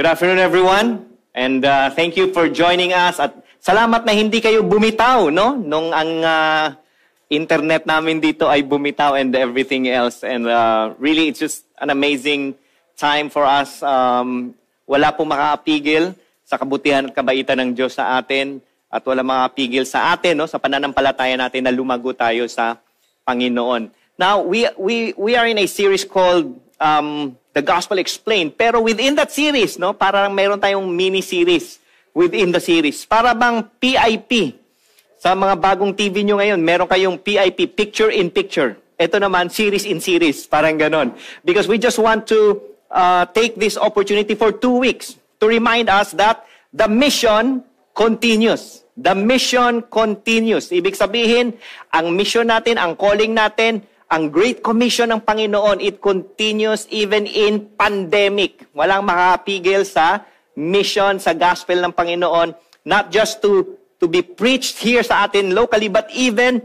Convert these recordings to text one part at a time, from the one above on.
Good afternoon, everyone. And thank you for joining us. At salamat na hindi kayo bumitaw, no? Nung ang internet namin dito ay bumitaw and everything else. And really, it's just an amazing time for us. Wala pong makakapigil sa kabutihan at kabaitan ng Diyos sa atin. At wala makakapigil sa atin, no? Sa pananampalataya natin na lumago tayo sa Panginoon. Now, we are in a series called The Gospel Explained. Pero within that series, no, parang meron tayong mini-series within the series. Para bang PIP. Sa mga bagong TV nyo ngayon, meron kayong PIP, Picture in Picture. Ito naman, Series in Series. Parang ganon. Because we just want to take this opportunity for 2 weeks to remind us that the mission continues. The mission continues. Ibig sabihin, ang mission natin, ang calling natin, ang Great Commission ng Panginoon, it continues even in pandemic. Walang makakapigil sa mission, sa gospel ng Panginoon, not just to be preached here sa atin locally, but even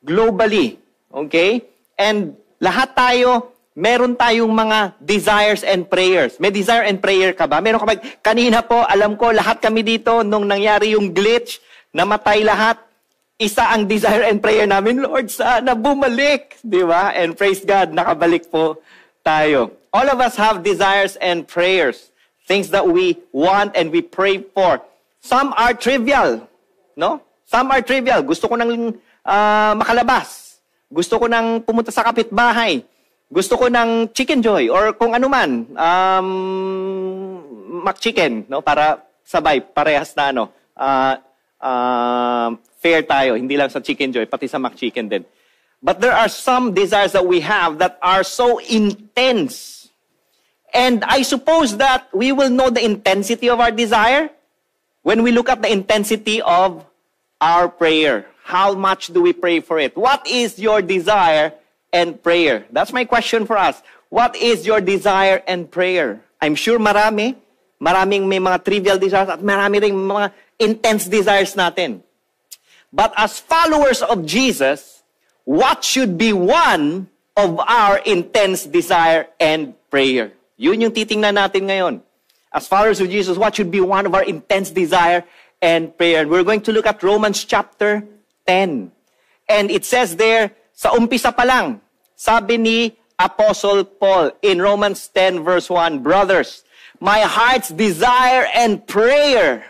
globally. Okay? And lahat tayo, meron tayong mga desires and prayers. May desire and prayer ka ba? Meron ka ba? Kanina po, alam ko, lahat kami dito, nung nangyari yung glitch, namatay lahat, isa ang desire and prayer namin, Lord, sana bumalik. Di ba? And praise God, nakabalik po tayo. All of us have desires and prayers. Things that we want and we pray for. Some are trivial. No? Some are trivial. Gusto ko nang makalabas. Gusto ko nang pumunta sa kapitbahay. Gusto ko ng chicken joy or kung ano man. McChicken. No? Para sabay, parehas na ano. Fair tayo, hindi lang sa Chicken Joy, pati sa McChicken din. But there are some desires that we have that are so intense. And I suppose that we will know the intensity of our desire when we look at the intensity of our prayer. How much do we pray for it? What is your desire and prayer? That's my question for us. What is your desire and prayer? I'm sure maraming may mga trivial desires at marami ring mga intense desires natin. But as followers of Jesus, what should be one of our intense desire and prayer? Yun yung titingnan natin ngayon. As followers of Jesus, what should be one of our intense desire and prayer? We're going to look at Romans chapter 10. And it says there, sa umpisa pa lang, sabi ni Apostle Paul in Romans 10 verse 1, Brothers, my heart's desire and prayer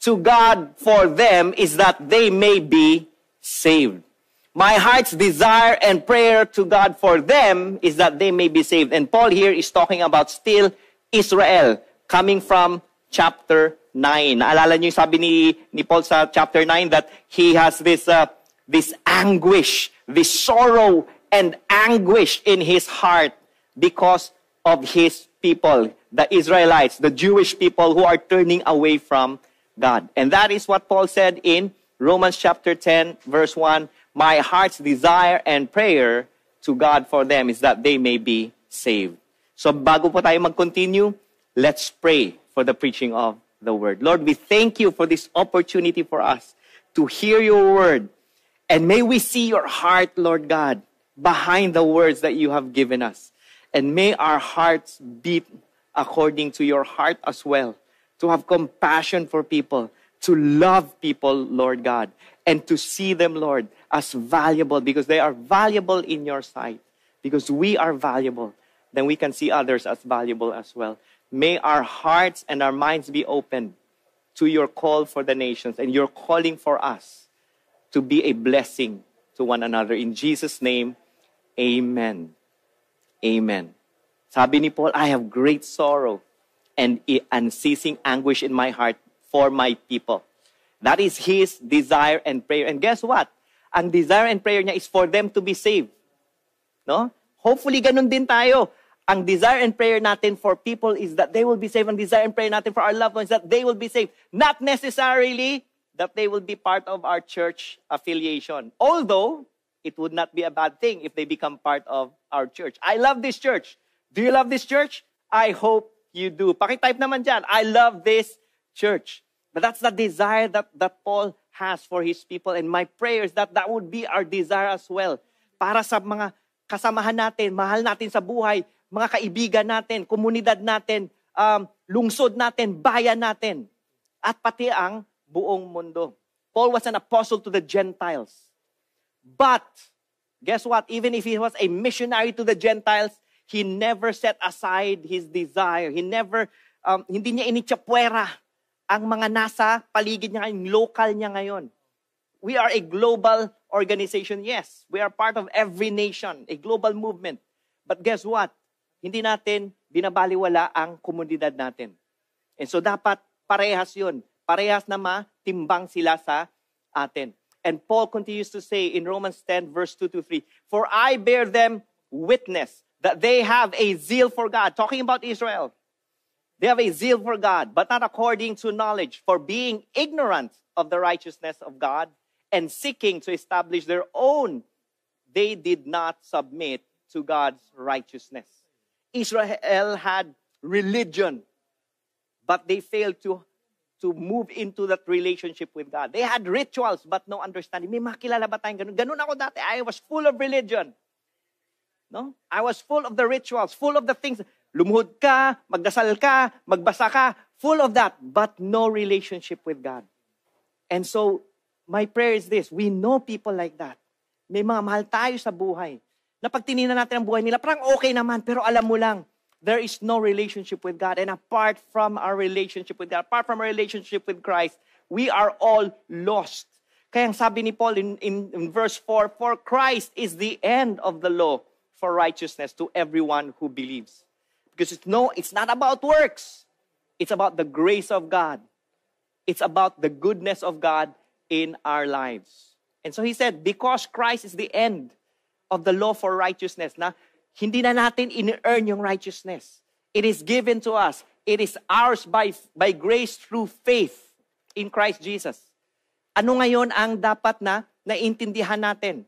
to God for them is that they may be saved. My heart's desire and prayer to God for them is that they may be saved. And Paul here is talking about still Israel, coming from chapter 9. Naalala niyo yung sabi ni Paul sa chapter 9 that he has this anguish, this sorrow and anguish in his heart because of his people, the Israelites, the Jewish people who are turning away from God. And that is what Paul said in Romans chapter 10, verse 1. My heart's desire and prayer to God for them is that they may be saved. So bago po tayo mag-continue, let's pray for the preaching of the word. Lord, we thank you for this opportunity for us to hear your word. And may we see your heart, Lord God, behind the words that you have given us. And may our hearts beat according to your heart as well. To have compassion for people, to love people, Lord God, and to see them, Lord, as valuable because they are valuable in your sight. Because we are valuable, then we can see others as valuable as well. May our hearts and our minds be open to your call for the nations and your calling for us to be a blessing to one another. In Jesus' name, amen. Amen. Sabi ni Paul, I have great sorrow and unceasing anguish in my heart for my people. That is his desire and prayer. And guess what? Ang desire and prayer niya is for them to be saved. No? Hopefully, ganun din tayo. Ang desire and prayer natin for people is that they will be saved. Ang desire and prayer natin for our loved ones is that they will be saved. Not necessarily that they will be part of our church affiliation. Although, it would not be a bad thing if they become part of our church. I love this church. Do you love this church? I hope you do. Pakitype naman dyan, I love this church. But that's the desire that Paul has for his people. And my prayer is that would be our desire as well. Para sa mga kasamahan natin, mahal natin sa buhay, mga kaibigan natin, komunidad natin, lungsod natin, bayan natin, at pati ang buong mundo. Paul was an apostle to the Gentiles. But, guess what? Even if he was a missionary to the Gentiles, he never set aside his desire. He never, hindi niya initsapwera ang mga nasa paligid niya ngayon, local niya ngayon. We are a global organization, yes. We are part of every nation, a global movement. But guess what? Hindi natin binabaliwala ang komunidad natin. And so dapat parehas yun. Parehas na matimbang sila sa atin. And Paul continues to say in Romans 10 verse 2-3, "For I bear them witness that they have a zeal for God." Talking about Israel. They have a zeal for God, but not according to knowledge, for being ignorant of the righteousness of God and seeking to establish their own, they did not submit to God's righteousness. Israel had religion, but they failed to move into that relationship with God. They had rituals, but no understanding. May makilala ba tayong ganun? Ganun ako dati. I was full of religion. No? I was full of the rituals, full of the things. Lumuhod ka, magdasal ka, magbasa ka, full of that, but no relationship with God. And so, my prayer is this, we know people like that. May mga mahal tayo sa buhay, na pag tinignan natin ang buhay nila, parang okay naman, pero alam mo lang, there is no relationship with God. And apart from our relationship with God, apart from our relationship with Christ, we are all lost. Kaya ang sabi ni Paul in verse 4, "For Christ is the end of the law for righteousness to everyone who believes." Because it's not about works. It's about the grace of God. It's about the goodness of God in our lives. And so he said, because Christ is the end of the law for righteousness, na hindi na natin in-earn yung righteousness. It is given to us. It is ours by grace through faith in Christ Jesus. Ano ngayon ang dapat na naintindihan natin?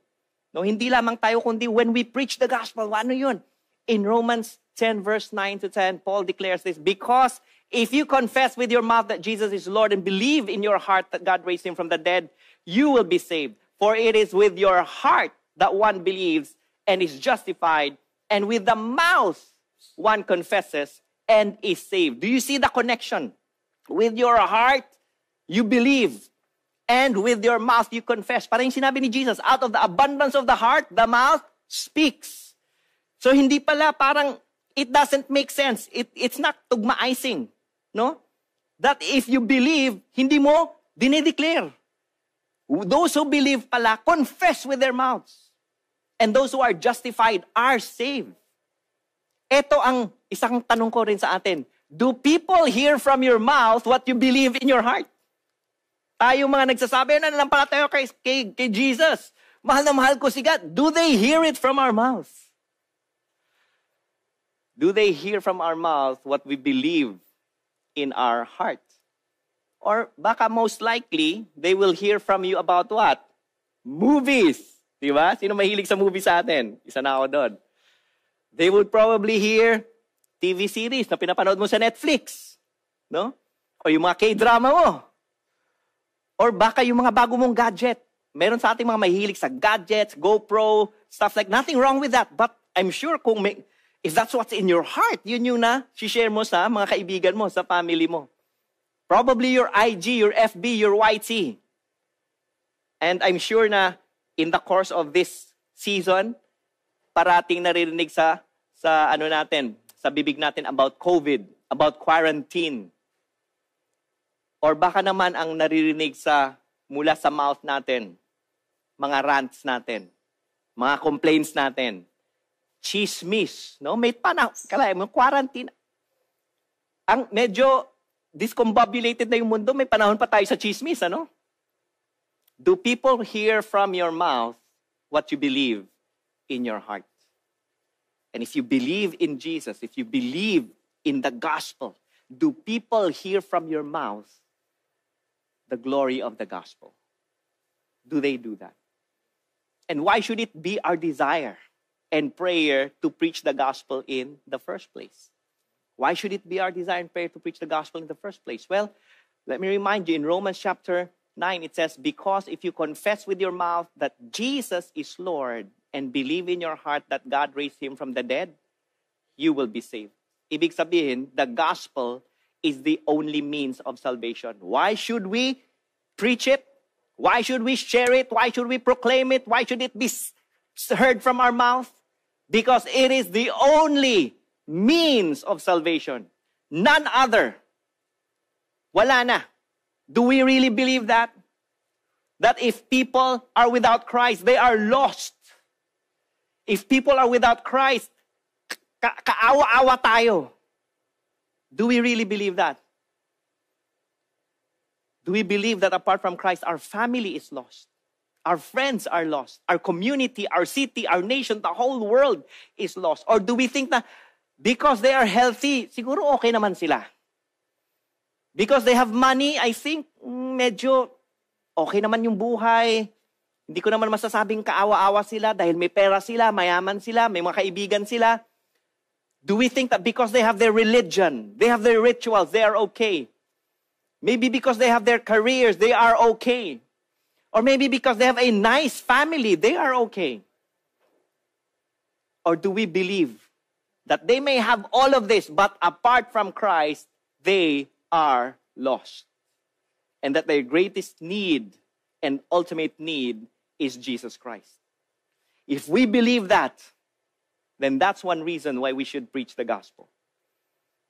No, hindi lamang tayo, kundi when we preach the gospel, ano yun? In Romans 10 verse 9-10, Paul declares this, "Because if you confess with your mouth that Jesus is Lord and believe in your heart that God raised him from the dead, you will be saved. For it is with your heart that one believes and is justified, and with the mouth one confesses and is saved." Do you see the connection? With your heart, you believe. And with your mouth, you confess. Parang yung sinabi ni Jesus, out of the abundance of the heart, the mouth speaks. So hindi pala parang, it doesn't make sense. It's not tugma-icing. No? That if you believe, hindi mo dinideclare. Those who believe pala, confess with their mouths. And those who are justified are saved. Ito ang isang tanong ko rin sa atin. Do people hear from your mouth what you believe in your heart? Tayo mga nagsasabi, nananampalataya kay Jesus. Mahal na mahal ko si God. Do they hear it from our mouth? Do they hear from our mouth what we believe in our heart? Or baka most likely, they will hear from you about what? Movies. Diba? Sino mahilig sa movie sa atin? Isa na ako doon. They would probably hear TV series na pinapanood mo sa Netflix. No? O yung mga K-drama mo. Or baka yung mga bago mong gadget. Meron sa ating mga mahilig sa gadgets, GoPro, stuff like, nothing wrong with that. But I'm sure if that's what's in your heart, yun yung share mo sa mga kaibigan mo, sa family mo. Probably your IG, your FB, your YT. And I'm sure na in the course of this season, parating naririnig sa bibig natin about COVID, about quarantine. Or baka naman ang naririnig mula sa mouth natin, mga rants natin, mga complaints natin, chismis, no? May quarantine. Ang medyo discombobulated na yung mundo, may panahon pa tayo sa chismis, ano? Do people hear from your mouth what you believe in your heart? And if you believe in Jesus, if you believe in the gospel, do people hear from your mouth the glory of the gospel? Do they do that? And why should it be our desire and prayer to preach the gospel in the first place? Why should it be our desire and prayer to preach the gospel in the first place? Well, let me remind you, in Romans chapter 9, it says, because if you confess with your mouth that Jesus is Lord and believe in your heart that God raised him from the dead, you will be saved. Ibig sabihin, the gospel is the only means of salvation. Why should we preach it? Why should we share it? Why should we proclaim it? Why should it be heard from our mouth? Because it is the only means of salvation. None other. Wala na. Do we really believe that? That if people are without Christ, they are lost. If people are without Christ, kaawa-awa tayo. Do we really believe that? Do we believe that apart from Christ, our family is lost? Our friends are lost. Our community, our city, our nation, the whole world is lost. Or do we think na because they are healthy, siguro okay naman sila? Because they have money, I think medyo okay naman yung buhay. Hindi ko naman masasabing kaawa-awa sila dahil may pera sila, mayaman sila, may mga kaibigan sila. Do we think that because they have their religion, they have their rituals, they are okay? Maybe because they have their careers, they are okay. Or maybe because they have a nice family, they are okay. Or do we believe that they may have all of this, but apart from Christ, they are lost? And that their greatest need and ultimate need is Jesus Christ. If we believe that, then that's one reason why we should preach the gospel.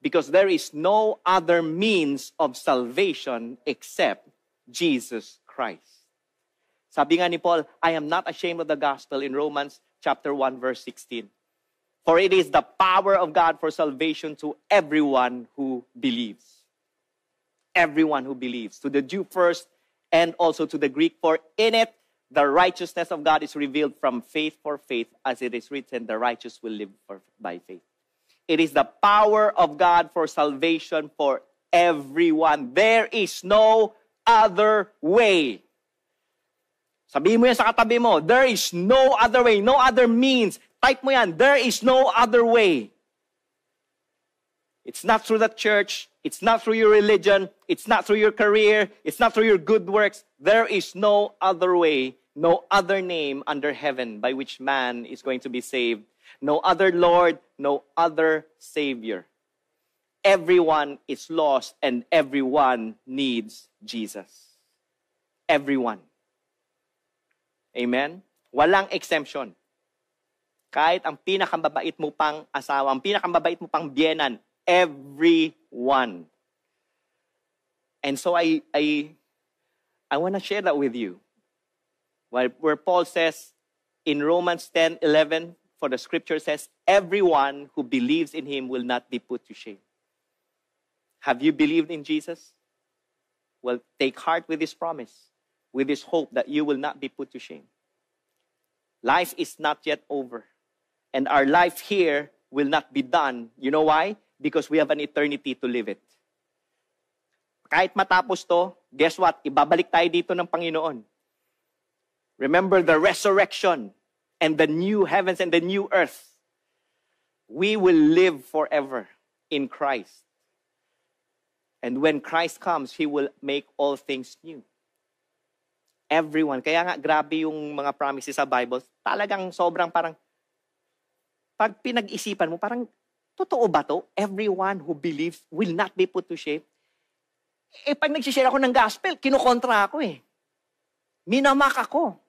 Because there is no other means of salvation except Jesus Christ. Sabi nga ni Paul, I am not ashamed of the gospel in Romans chapter 1 verse 16. For it is the power of God for salvation to everyone who believes. Everyone who believes. To the Jew first and also to the Greek. For in it, the righteousness of God is revealed from faith for faith, as it is written, the righteous will live by faith. It is the power of God for salvation for everyone. There is no other way. Sabihin mo yan sa katabi mo, there is no other way, no other means. Type mo yan, there is no other way. It's not through the church. It's not through your religion. It's not through your career. It's not through your good works. There is no other way, no other name under heaven by which man is going to be saved. No other Lord, no other Savior. Everyone is lost and everyone needs Jesus. Everyone. Amen? Walang exemption. Kahit ang pinakamabait mo pang asawa, ang pinakamabait mo pang biyenan, everyone. And so I want to share that with you. Where Paul says in Romans 10:11, for the scripture says, everyone who believes in him will not be put to shame. Have you believed in Jesus? Well, take heart with this promise, with this hope that you will not be put to shame. Life is not yet over. And our life here will not be done. You know why? Because we have an eternity to live it. Kahit matapos to, guess what? Ibabalik tayo dito ng Panginoon. Remember the resurrection and the new heavens and the new earth. We will live forever in Christ. And when Christ comes, He will make all things new. Everyone. Kaya nga, grabe yung mga promises sa Bible. Talagang sobrang parang, pag pinag-isipan mo, parang, totoo ba to? Everyone who believes will not be put to shame. Eh, pag nagsishare ako ng gospel, kinukontra ako eh. Minamak ako.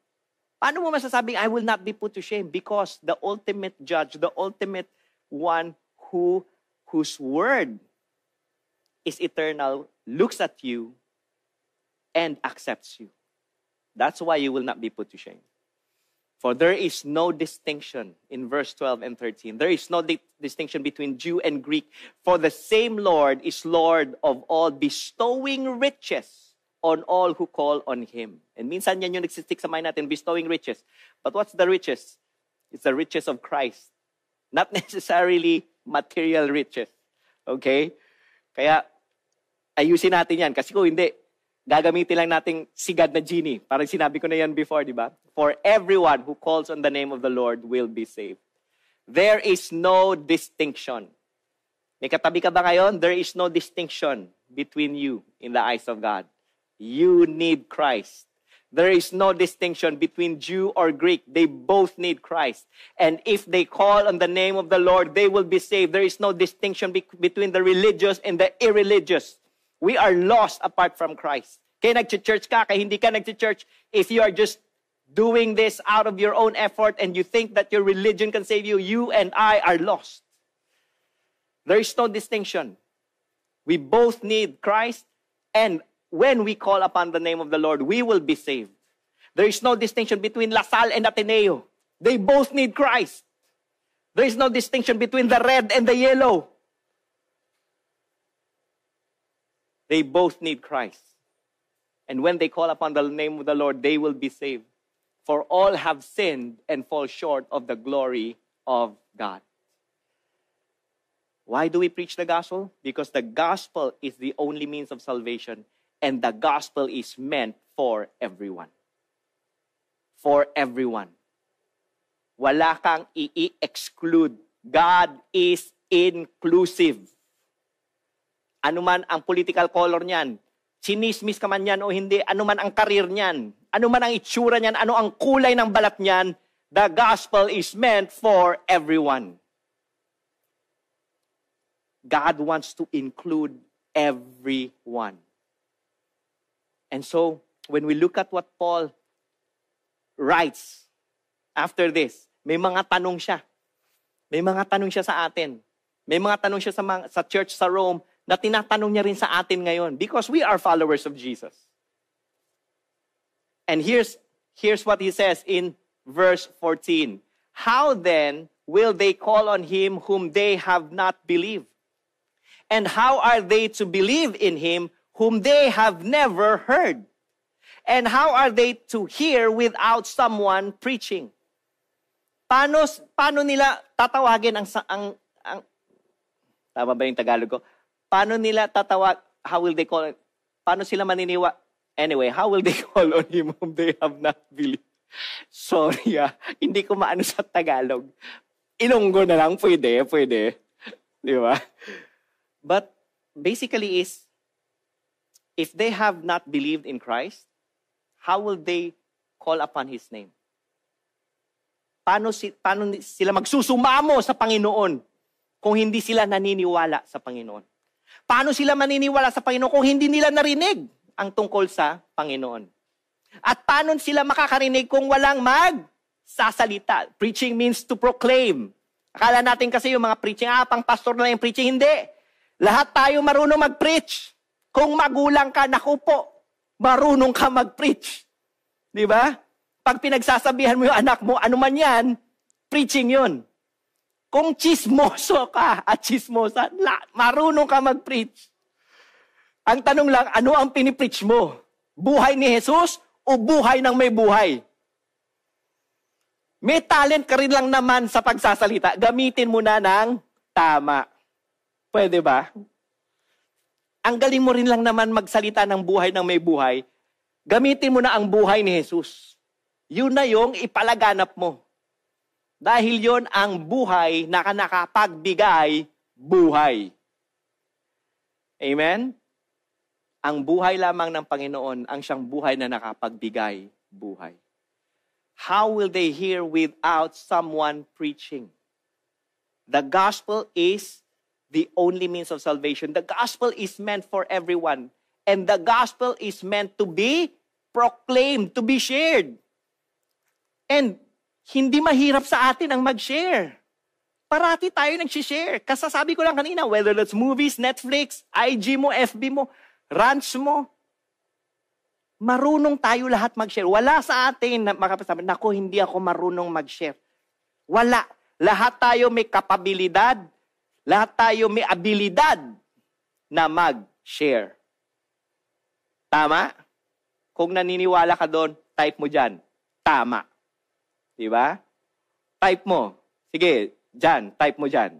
Paano mo masasabing, I will not be put to shame? Because the ultimate judge, the ultimate one whose word is eternal, looks at you and accepts you. That's why you will not be put to shame. For there is no distinction in verse 12 and 13. There is no distinction between Jew and Greek. For the same Lord is Lord of all, bestowing riches on all who call on Him. And minsan yan yung nagsistick sa mind natin, bestowing riches. But what's the riches? It's the riches of Christ. Not necessarily material riches. Okay? Kaya, ayusin natin yan. Kasi kung hindi, gagamitin lang nating sigad na genie. Parang sinabi ko na yan before, di ba? For everyone who calls on the name of the Lord will be saved. There is no distinction. May katabi ka ba ngayon? There is no distinction between you in the eyes of God. You need Christ. There is no distinction between Jew or Greek. They both need Christ. And if they call on the name of the Lord, they will be saved. There is no distinction between the religious and the irreligious. We are lost apart from Christ. Kaya nag-church ka, kaya hindi ka nag-church, if you are just doing this out of your own effort and you think that your religion can save you, you and I are lost. There is no distinction. We both need Christ, and when we call upon the name of the Lord, we will be saved. There is no distinction between LaSalle and Ateneo. They both need Christ. There is no distinction between the red and the yellow. They both need Christ. And when they call upon the name of the Lord, they will be saved. For all have sinned and fall short of the glory of God. Why do we preach the gospel? Because the gospel is the only means of salvation, and the gospel is meant for everyone. For everyone. Wala kang i-exclude. God is inclusive. Ano man ang political color niyan, sinismis ka man yan o hindi, ano man ang karir niyan, ano man ang itsura niyan, ano ang kulay ng balat niyan, the gospel is meant for everyone. God wants to include everyone. And so, when we look at what Paul writes after this, may mga tanong siya. May mga tanong siya sa atin. May mga tanong siya sa church sa Rome na tinatanong niya rin sa atin ngayon because we are followers of Jesus. And here's what he says in verse 14. How then will they call on him whom they have not believed? And how are they to believe in him whom they have never heard? And how are they to hear without someone preaching? Paano nila tatawagin ang tama ba yung Tagalog ko? Paano nila how will they call it? Paano sila Anyway, how will they call on him whom they have not believed? Sorry hindi ko maano sa Tagalog. Ilonggo na lang, pwede. Di ba? But basically is, if they have not believed in Christ, how will they call upon His name? Paano sila magsusumamo sa Panginoon kung hindi sila naniniwala sa Panginoon? Paano sila maniniwala sa Panginoon kung hindi nila narinig ang tungkol sa Panginoon? At paano sila makakarinig kung walang magsasalita? Preaching means to proclaim. Akala natin kasi yung mga preaching, pang pastor na yung preaching. Hindi. Lahat tayo marunong mag-preach. Kung magulang ka, naku po, marunong ka mag-preach. Di ba? Pag pinagsasabihan mo yung anak mo, ano man yan, preaching yun. Kung chismoso ka at chismosa, marunong ka mag-preach. Ang tanong lang, ano ang pinipreach mo? Buhay ni Jesus o buhay ng may buhay? May talent ka rin lang naman sa pagsasalita. Gamitin mo na ng tama. Pwede ba? Ang galing mo rin lang naman magsalita ng buhay ng may buhay. Gamitin mo na ang buhay ni Jesus. Yun na yung ipalaganap mo. Dahil yun ang buhay na nakapagbigay buhay. Amen? Ang buhay lamang ng Panginoon ang siyang buhay na nakapagbigay buhay. How will they hear without someone preaching? The gospel is the only means of salvation. The gospel is meant for everyone. And the gospel is meant to be proclaimed, to be shared. And hindi mahirap sa atin ang mag-share. Parati tayo nag-share. Kasasabi ko lang kanina, whether that's movies, Netflix, IG mo, FB mo, rants mo, marunong tayo lahat mag-share. Wala sa atin na makapasabi, naku, hindi ako marunong mag-share. Wala. Lahat tayo may kapabilidad. Lahat tayo may abilidad na mag-share. Tama? Kung naniniwala ka doon, type mo dyan. Tama. Diba? Type mo. Sige, dyan. Type mo dyan.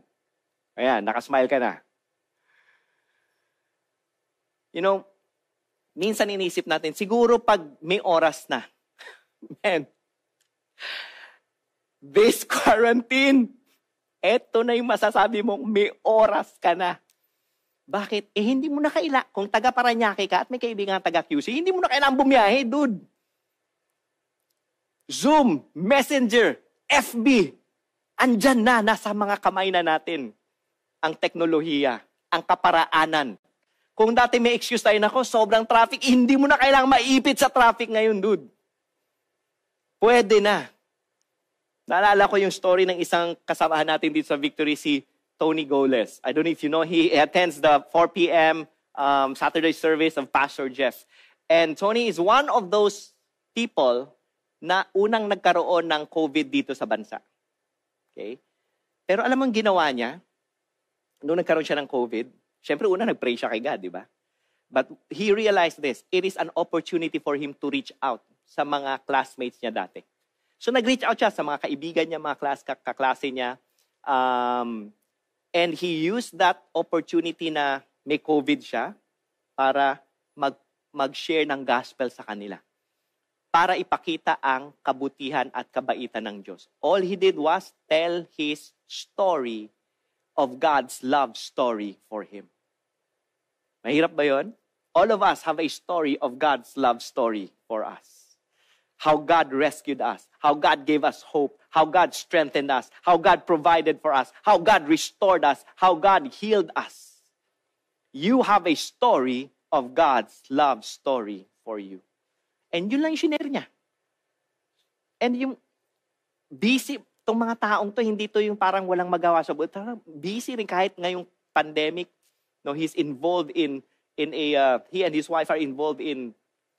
Ayan, nakasmile ka na. You know, minsan inisip natin, siguro pag may oras na, man, this quarantine, eto na yung masasabi mong may oras ka na. Bakit? Hindi mo na kailangan, kung taga Paranaque ka at may kaibigan taga QC, hindi mo na kailangan bumiyahe, dude. Zoom, Messenger, FB, andyan na, nasa mga kamay na natin ang teknolohiya, ang kaparaanan. Kung dati may excuse tayo, nako, sobrang traffic, hindi mo na kailangang maipit sa traffic ngayon, dude. Pwede na. Naalala ko yung story ng isang kasamahan natin dito sa Victory, si Tony Goles. I don't know if you know, he attends the 4 p.m. Saturday service of Pastor Jeff. And Tony is one of those people na unang nagkaroon ng COVID dito sa bansa. Okay? Pero alam mo ang ginawa niya, nung nagkaroon siya ng COVID, syempre una nag-pray siya kay God, di ba? But he realized this, it is an opportunity for him to reach out sa mga classmates niya dati. So nag-reach out siya sa mga kaibigan niya, mga kaklase niya, and he used that opportunity na may COVID siya para mag-share ng gospel sa kanila. Para ipakita ang kabutihan at kabaitan ng Diyos. All he did was tell his story of God's love story for him. Mahirap ba yun? All of us have a story of God's love story for us. How God rescued us, how God gave us hope, how God strengthened us, how God provided for us, how God restored us, how God healed us. You have a story of God's love story for you. And yun lang yung shinare niya. And yung busy, itong mga taong to, hindi to yung parang walang magawa sa buhay. Busy rin kahit ngayong pandemic. No, he's involved he and his wife are involved in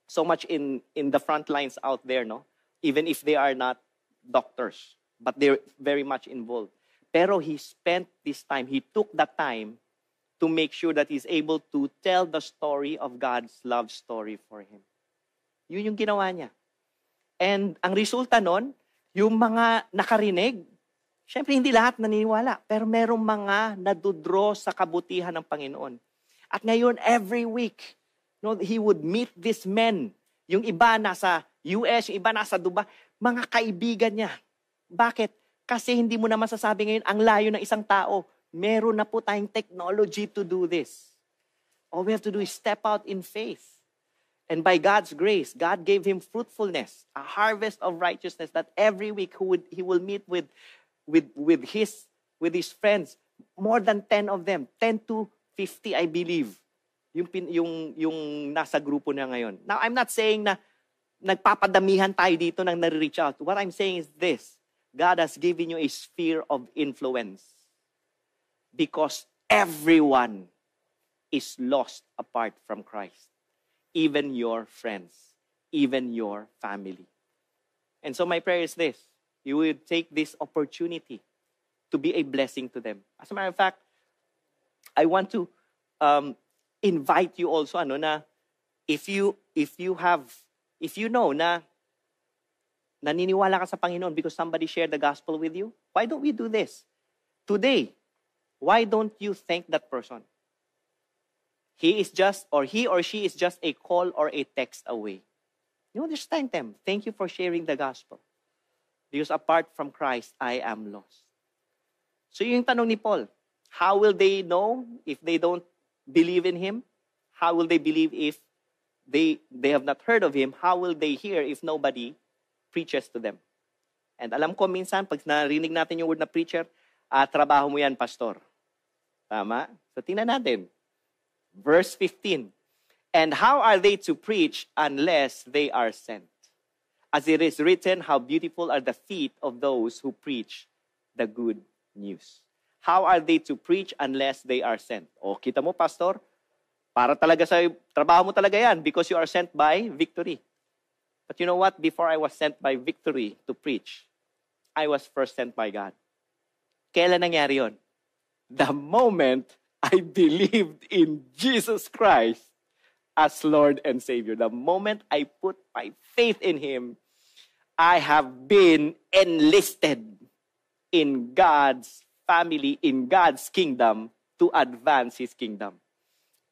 so much in the front lines out there, no? Even if they are not doctors, but they're very much involved. Pero he spent this time, he took that time to make sure that he's able to tell the story of God's love story for him. Yun yung ginawa niya. And ang resulta nun, yung mga nakarinig, syempre hindi lahat naniniwala, pero merong mga nadudraw sa kabutihan ng Panginoon. At ngayon, every week, he would meet these men. Yung iba nasa US, yung iba nasa Dubai, mga kaibigan niya. Bakit? Kasi hindi mo naman sasabi ngayon, ang layo ng isang tao. Meron na po tayong technology to do this. All we have to do is step out in faith. And by God's grace, God gave him fruitfulness, a harvest of righteousness that every week he will meet with his friends, more than 10 of them, 10 to 50, I believe, yung nasa grupo niya ngayon. Now, I'm not saying na nagpapadamihan tayo dito nang nare-reach out. What I'm saying is this, God has given you a sphere of influence because everyone is lost apart from Christ. Even your friends, even your family. And so my prayer is this, you would take this opportunity to be a blessing to them. As a matter of fact, I want to invite you also, na if you know na naniniwala ka sa Panginoon because somebody shared the gospel with you, why don't we do this? Today, why don't you thank that person? He or she is just a call or a text away. You just thank them. Thank you for sharing the gospel. Because apart from Christ, I am lost. So yung tanong ni Paul, how will they know if they don't believe in Him? How will they believe if they have not heard of Him? How will they hear if nobody preaches to them? And alam ko minsan, pag narinig natin yung word na preacher, trabaho mo yan, pastor. Tama? So tingnan natin. Verse 15, and how are they to preach unless they are sent? As it is written, how beautiful are the feet of those who preach the good news. How are they to preach unless they are sent? O, kita mo, pastor, para talaga sa trabaho mo talaga yan because you are sent by Victory. But you know what? Before I was sent by Victory to preach, I was first sent by God. Kailan nangyari yun? The moment I believed in Jesus Christ as Lord and Savior. The moment I put my faith in Him, I have been enlisted in God's family, in God's kingdom, to advance His kingdom.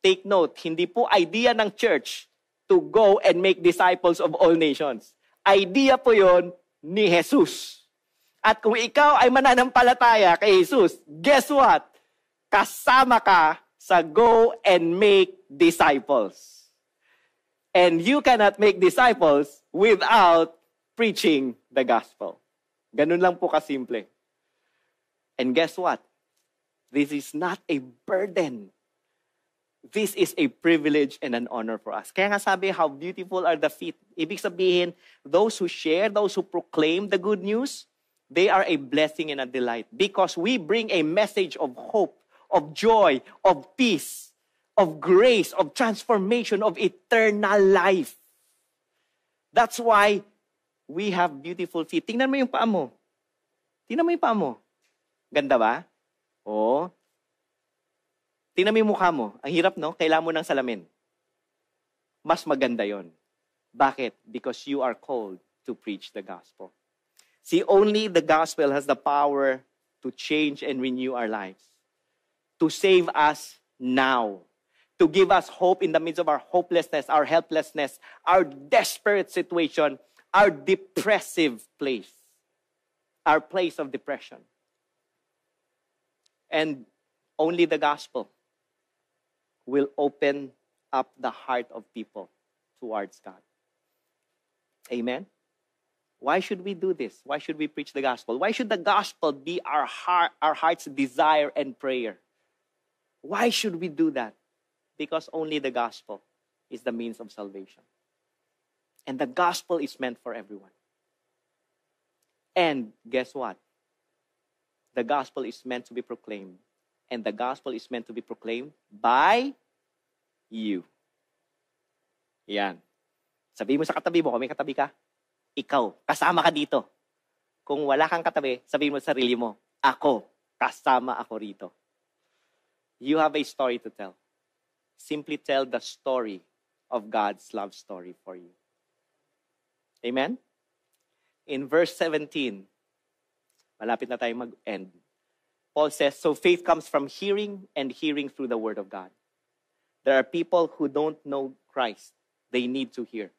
Take note, hindi po idea ng church to go and make disciples of all nations. Idea po yon ni Jesus. At kung ikaw ay mananampalataya kay Jesus, guess what? Kasama ka sa go and make disciples. And you cannot make disciples without preaching the gospel. Ganun lang po kasimple. And guess what? This is not a burden. This is a privilege and an honor for us. Kaya nga sabi, how beautiful are the feet. Ibig sabihin, those who share, those who proclaim the good news, they are a blessing and a delight because we bring a message of hope, of joy, of peace, of grace, of transformation, of eternal life. That's why we have beautiful feet. Tingnan mo yung paa mo. Tingnan mo yung paa mo. Ganda ba? Oo. Tingnan mo yung mukha mo. Ang hirap, no? Kailangan mo ng salamin. Mas maganda yon. Bakit? Because you are called to preach the gospel. See, only the gospel has the power to change and renew our lives. To save us now. To give us hope in the midst of our hopelessness, our helplessness, our desperate situation, our depressive place. Our place of depression. And only the gospel will open up the heart of people towards God. Amen? Why should we do this? Why should we preach the gospel? Why should the gospel be our heart's desire and prayer? Why should we do that? Because only the gospel is the means of salvation. And the gospel is meant for everyone. And guess what? The gospel is meant to be proclaimed. And the gospel is meant to be proclaimed by you. Yan. Sabihin mo sa katabi mo, kung may katabi ka, ikaw, kasama ka dito. Kung wala kang katabi, sabihin mo sa sarili mo, ako, kasama ako rito. You have a story to tell. Simply tell the story of God's love story for you. Amen? In verse 17, malapit na tayo mag-end. Paul says, so faith comes from hearing and hearing through the word of God. There are people who don't know Christ. They need to hear.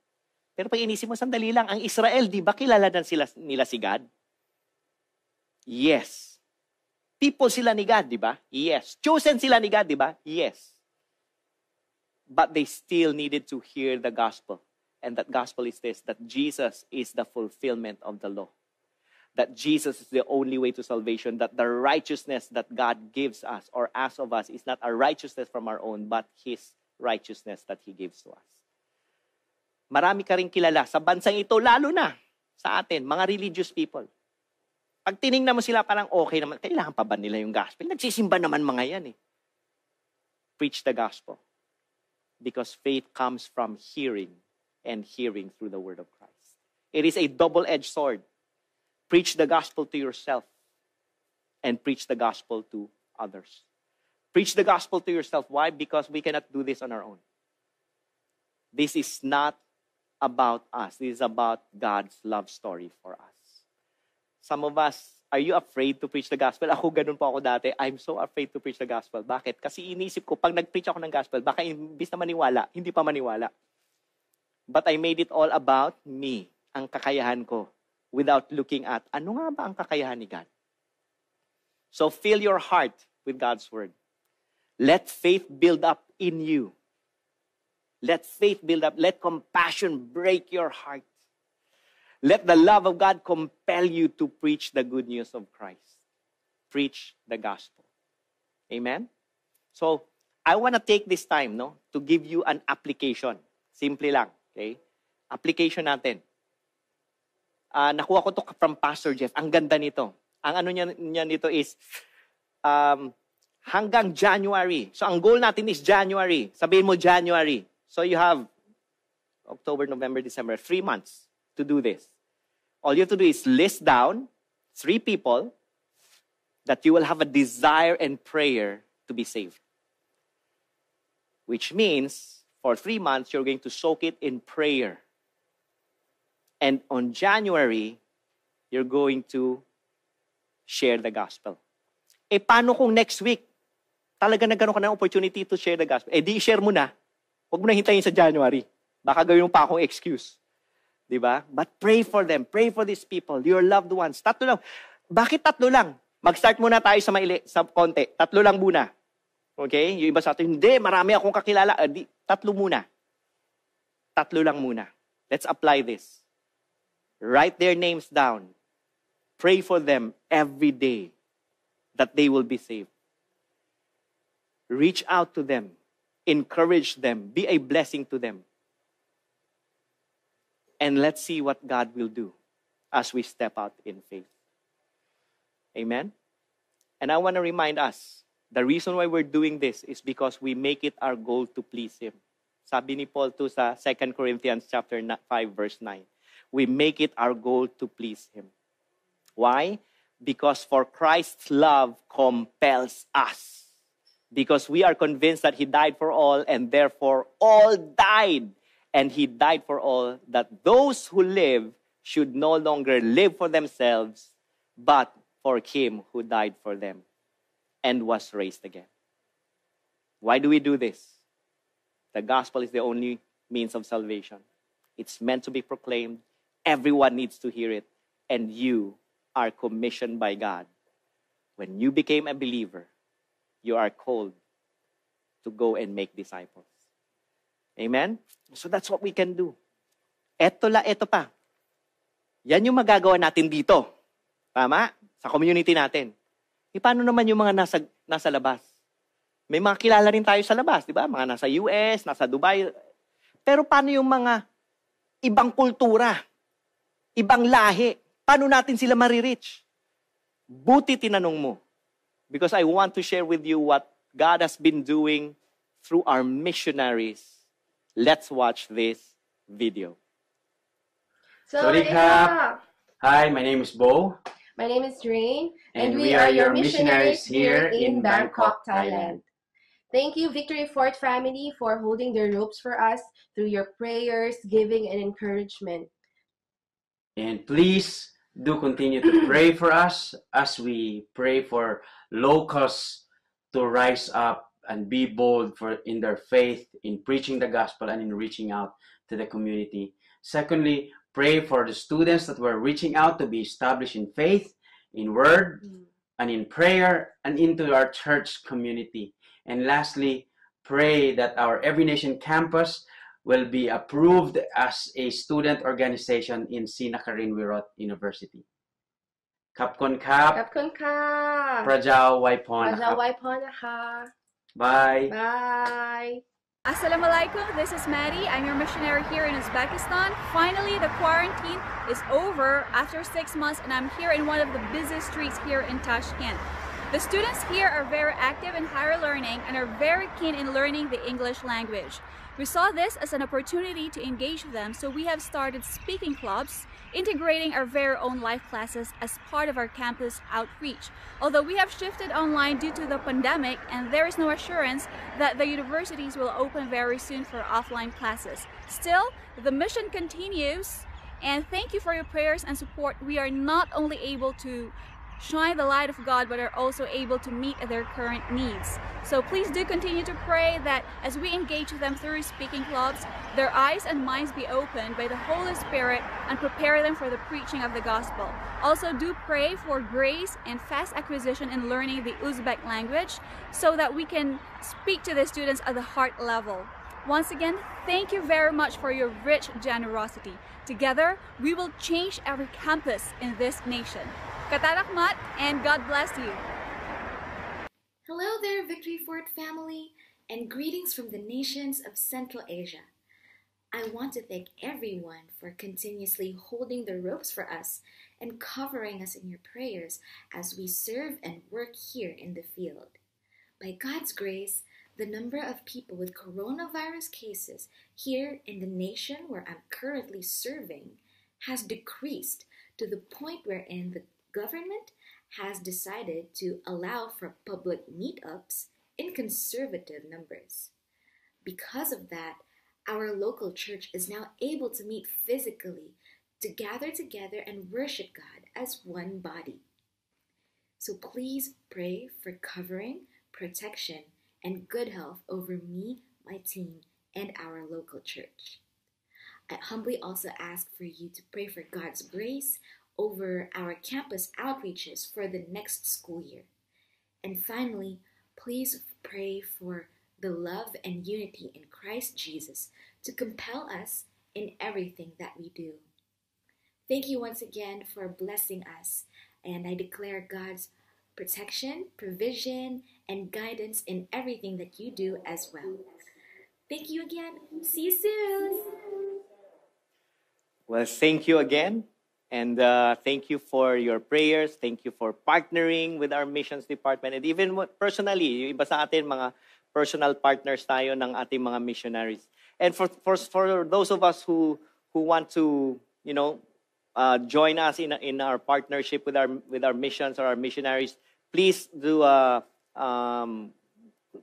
Pero pag inisip mo, sandali lang, ang Israel, di ba kilala nila si God? Yes. People sila ni God, di ba? Yes. Chosen sila ni God, di ba? Yes. But they still needed to hear the gospel. And that gospel is this, that Jesus is the fulfillment of the law. That Jesus is the only way to salvation, that the righteousness that God gives us or asks of us is not a righteousness from our own, but His righteousness that He gives to us. Marami ka rin kilala sa bansang ito, lalo na sa atin, mga religious people. Pag tinignan mo sila, parang okay naman, kailangan pa ba nila yung gospel? Nagsisimba naman mga yan eh. Preach the gospel. Because faith comes from hearing and hearing through the word of Christ. It is a double-edged sword. Preach the gospel to yourself and preach the gospel to others. Preach the gospel to yourself. Why? Because we cannot do this on our own. This is not about us. This is about God's love story for us. Some of us, are you afraid to preach the gospel? Ako, ganun po ako dati. I'm so afraid to preach the gospel. Bakit? Kasi inisip ko, pag nag-preach ako ng gospel, baka imbis na maniwala, hindi pa maniwala. But I made it all about me, ang kakayahan ko, without looking at, ano nga ba ang kakayahan ni God? So fill your heart with God's word. Let faith build up in you. Let faith build up. Let compassion break your heart. Let the love of God compel you to preach the good news of Christ. Preach the gospel. Amen? So, I want to take this time, to give you an application. Simple lang. Okay? Application natin. Nakuha ko to from Pastor Jeff. Ang ganda nito. Ang ano niya nito is, hanggang January. So, ang goal natin is January. Sabihin mo January. So, you have October, November, December, 3 months to do this. All you have to do is list down 3 people that you will have a desire and prayer to be saved. Which means, for 3 months, you're going to soak it in prayer. And on January, you're going to share the gospel. Paano kung next week, talaga nagkaroon ka ng opportunity to share the gospel? Di share mo na. Huwag mo na hintayin sa January. Baka gawin mo pa akong excuse. Diba? But pray for them. Pray for these people, your loved ones. 3 lang. Bakit 3 lang? Mag-start muna tayo sa konti. 3 lang muna. Okay? Yung iba sa atin, hindi, marami akong kakilala. 3 muna. 3 lang muna. Let's apply this. Write their names down. Pray for them every day that they will be saved. Reach out to them. Encourage them. Be a blessing to them. And let's see what God will do as we step out in faith. Amen? And I want to remind us, the reason why we're doing this is because we make it our goal to please Him. Sabi ni Paul to sa 2 Corinthians chapter 5, verse 9. We make it our goal to please Him. Why? Because for Christ's love compels us. Because we are convinced that He died for all, and therefore all died. And He died for all, that those who live should no longer live for themselves, but for Him who died for them and was raised again. Why do we do this? The gospel is the only means of salvation. It's meant to be proclaimed. Everyone needs to hear it. And you are commissioned by God. When you became a believer, you are called to go and make disciples. Amen? So that's what we can do. Eto pa. Yan yung magagawa natin dito. Tama? Sa community natin. E paano naman yung mga nasa labas? May mga kilala rin tayo sa labas, di ba? Mga nasa US, nasa Dubai. Pero paano yung mga ibang kultura, ibang lahi? Paano natin sila marireach? Buti tinanong mo. Because I want to share with you what God has been doing through our missionaries. Let's watch this video. Sawadee-ka! Hi, my name is Bo. My name is Rain, And we are your missionaries here in Bangkok, Thailand. Thank you, Victory Fort family, for holding the ropes for us through your prayers, giving, and encouragement. And please do continue to pray for us as we pray for locals to rise up and be bold in their faith, in preaching the gospel and in reaching out to the community. Secondly, pray for the students that were reaching out to be established in faith, in word, and in prayer, and into our church community. And lastly, pray that our Every Nation campus will be approved as a student organization in Sinakarin Wirot University. Kapkon Kap. Kapkon ka! Prajaw Waipon. Prajaw Waipon ha. Bye. Bye! Assalamualaikum, this is Maddie. I'm your missionary here in Uzbekistan. Finally, the quarantine is over after 6 months and I'm here in one of the busiest streets here in Tashkent. The students here are very active in higher learning and are very keen in learning the English language. We saw this as an opportunity to engage them, so we have started speaking clubs, integrating our very own life classes as part of our campus outreach. Although we have shifted online due to the pandemic and there is no assurance that the universities will open very soon for offline classes. Still, the mission continues, and thank you for your prayers and support. We are not only able to shine the light of God, but are also able to meet their current needs. So please do continue to pray that as we engage them through speaking clubs, their eyes and minds be opened by the Holy Spirit and prepare them for the preaching of the gospel. Also do pray for grace and fast acquisition in learning the Uzbek language so that we can speak to the students at the heart level. Once again, thank you very much for your rich generosity. Together, we will change every campus in this nation. Katarakmat, and God bless you. Hello there, Victory Fort family, and greetings from the nations of Central Asia. I want to thank everyone for continuously holding the ropes for us and covering us in your prayers as we serve and work here in the field. By God's grace, the number of people with coronavirus cases here in the nation where I'm currently serving has decreased to the point wherein the government has decided to allow for public meetups in conservative numbers. Because of that, our local church is now able to meet physically to gather together and worship God as one body. So please pray for covering, protection, and good health over me, my team, and our local church. I humbly also ask for you to pray for God's grace over our campus outreaches for the next school year. And finally, please pray for the love and unity in Christ Jesus to compel us in everything that we do. Thank you once again for blessing us. And I declare God's protection, provision, and guidance in everything that you do as well. Thank you again. See you soon. Well, thank you again. And thank you for your prayers. Thank you for partnering with our missions department. And even personally, yung iba sa atin, mga personal partners tayo ng ating mga missionaries. And for those of us who want to, join us in our partnership with our missions or our missionaries, please do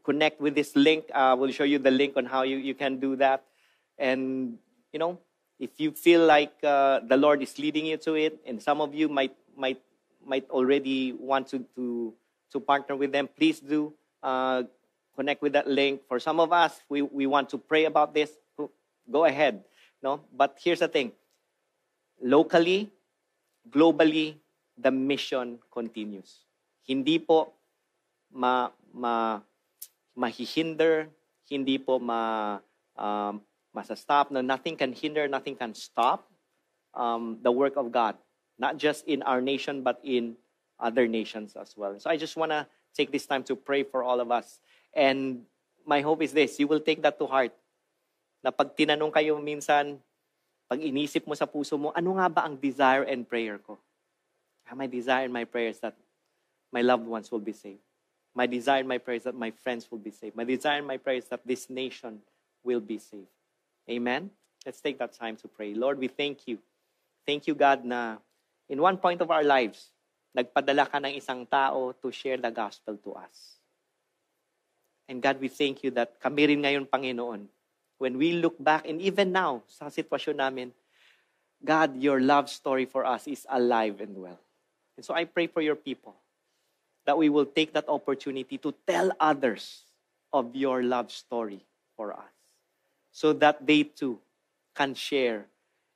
connect with this link. We'll show you the link on how you can do that. And, if you feel like the Lord is leading you to it, and some of you might already want to partner with them, please do connect with that link. For some of us, we want to pray about this. Go ahead. No? But here's the thing. Locally, globally, the mission continues. Hindi po mahihinder, hindi po masastop. No, nothing can hinder, nothing can stop the work of God, not just in our nation, but in other nations as well. So I just want to take this time to pray for all of us. And my hope is this, you will take that to heart. Na pag tinanong kayo minsan, pag inisip mo sa puso mo, ano nga ba ang desire and prayer ko? My desire and my prayer is that my loved ones will be saved. My desire and my prayer is that my friends will be saved. My desire and my prayer is that this nation will be saved. Amen? Let's take that time to pray. Lord, we thank you. Thank you, God, na in one point of our lives, nagpadala ka ng isang tao to share the gospel to us. And God, we thank you that kami rin ngayon, Panginoon, when we look back, and even now, sa sitwasyon namin, God, your love story for us is alive and well. And so I pray for your people that we will take that opportunity to tell others of your love story for us so that they too can share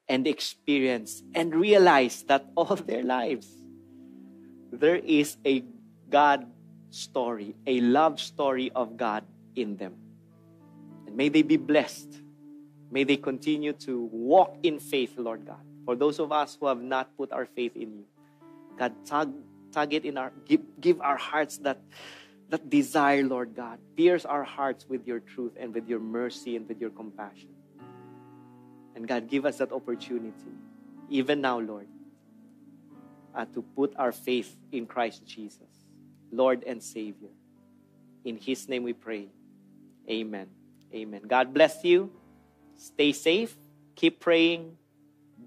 and experience and realize that all of their lives, there is a God story, a love story of God in them. And may they be blessed. May they continue to walk in faith, Lord God. For those of us who have not put our faith in you, God, tug it in give our hearts that desire, Lord God. Pierce our hearts with your truth and with your mercy and with your compassion. And God, give us that opportunity, even now, Lord, to put our faith in Christ Jesus, Lord and Savior. In His name we pray. Amen. Amen. God bless you. Stay safe. Keep praying.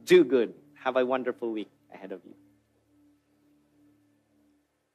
Do good. Have a wonderful week ahead of you.